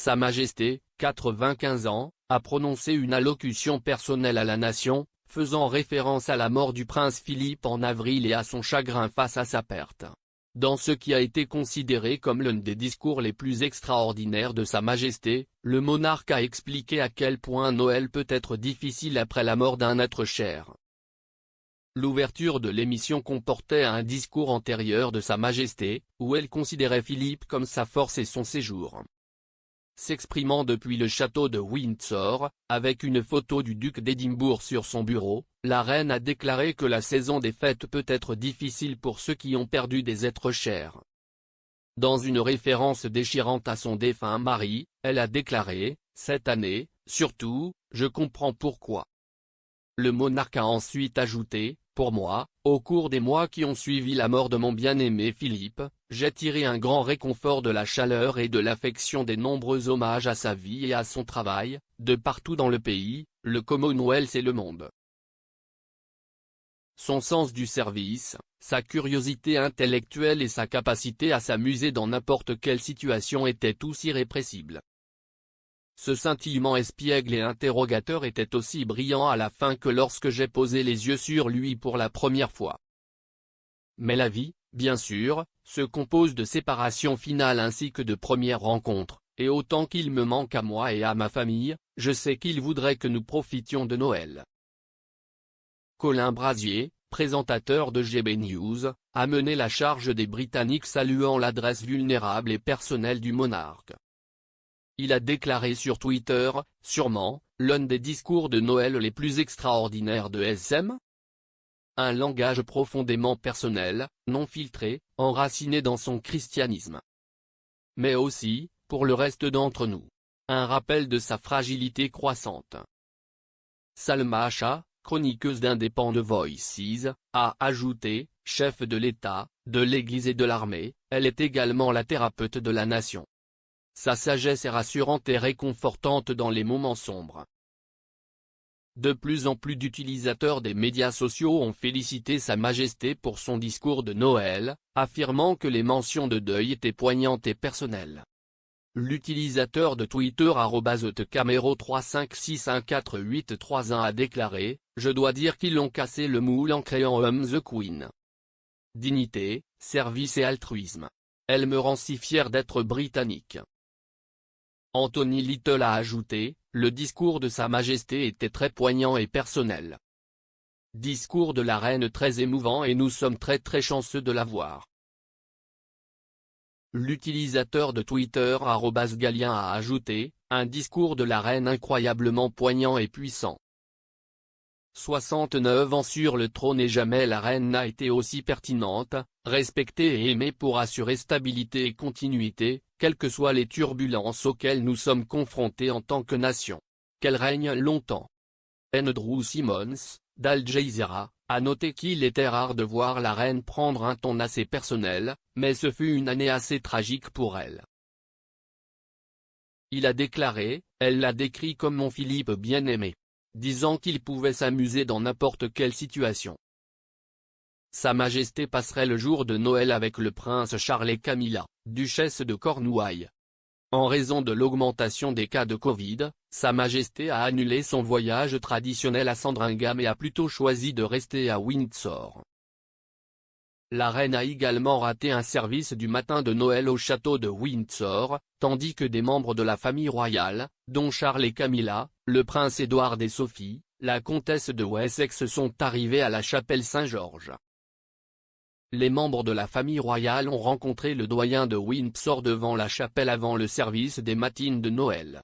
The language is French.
Sa Majesté, 95 ans, a prononcé une allocution personnelle à la nation, faisant référence à la mort du prince Philippe en avril et à son chagrin face à sa perte. Dans ce qui a été considéré comme l'un des discours les plus extraordinaires de Sa Majesté, le monarque a expliqué à quel point Noël peut être difficile après la mort d'un être cher. L'ouverture de l'émission comportait un discours antérieur de Sa Majesté, où elle considérait Philippe comme sa force et son séjour. S'exprimant depuis le château de Windsor, avec une photo du duc d'Édimbourg sur son bureau, la reine a déclaré que la saison des fêtes peut être difficile pour ceux qui ont perdu des êtres chers. Dans une référence déchirante à son défunt mari, elle a déclaré « Cette année, surtout, je comprends pourquoi ». Le monarque a ensuite ajouté « Pour moi, au cours des mois qui ont suivi la mort de mon bien-aimé Philippe, j'ai tiré un grand réconfort de la chaleur et de l'affection des nombreux hommages à sa vie et à son travail, de partout dans le pays, le Commonwealth et le monde. » Son sens du service, sa curiosité intellectuelle et sa capacité à s'amuser dans n'importe quelle situation étaient tous irrépressibles. Ce scintillement espiègle et interrogateur était aussi brillant à la fin que lorsque j'ai posé les yeux sur lui pour la première fois. Mais la vie, bien sûr, se compose de séparations finales ainsi que de premières rencontres, et autant qu'il me manque à moi et à ma famille, je sais qu'il voudrait que nous profitions de Noël. Colin Brasier, présentateur de GB News, a mené la charge des Britanniques saluant l'adresse vulnérable et personnelle du monarque. Il a déclaré sur Twitter, sûrement, l'un des discours de Noël les plus extraordinaires de SM. Un langage profondément personnel, non filtré, enraciné dans son christianisme. Mais aussi, pour le reste d'entre nous, un rappel de sa fragilité croissante. Salma Shah, chroniqueuse d'Independent Voices, a ajouté, chef de l'État, de l'Église et de l'armée, elle est également la thérapeute de la nation. Sa sagesse est rassurante et réconfortante dans les moments sombres. De plus en plus d'utilisateurs des médias sociaux ont félicité Sa Majesté pour son discours de Noël, affirmant que les mentions de deuil étaient poignantes et personnelles. L'utilisateur de Twitter @camero3561481 a déclaré « Je dois dire qu'ils ont cassé le moule en créant the Queen. Dignité, service et altruisme. Elle me rend si fier d'être britannique. » Anthony Little a ajouté, le discours de Sa Majesté était très poignant et personnel. Discours de la reine très émouvant et nous sommes très chanceux de l'avoir. L'utilisateur de Twitter @Galien a ajouté, un discours de la reine incroyablement poignant et puissant. 69 ans sur le trône et jamais la reine n'a été aussi pertinente, respectée et aimée pour assurer stabilité et continuité, quelles que soient les turbulences auxquelles nous sommes confrontés en tant que nation. Qu'elle règne longtemps. Andrew Simmons, d'Al Jazeera, a noté qu'il était rare de voir la reine prendre un ton assez personnel, mais ce fut une année assez tragique pour elle. Il a déclaré, elle l'a décrit comme mon Philippe bien-aimé, disant qu'il pouvait s'amuser dans n'importe quelle situation. Sa Majesté passerait le jour de Noël avec le prince Charles et Camilla, duchesse de Cornouailles. En raison de l'augmentation des cas de Covid, Sa Majesté a annulé son voyage traditionnel à Sandringham et a plutôt choisi de rester à Windsor. La reine a également raté un service du matin de Noël au château de Windsor, tandis que des membres de la famille royale, dont Charles et Camilla, le prince Édouard et Sophie, la comtesse de Wessex sont arrivés à la chapelle Saint-Georges. Les membres de la famille royale ont rencontré le doyen de Windsor devant la chapelle avant le service des matines de Noël.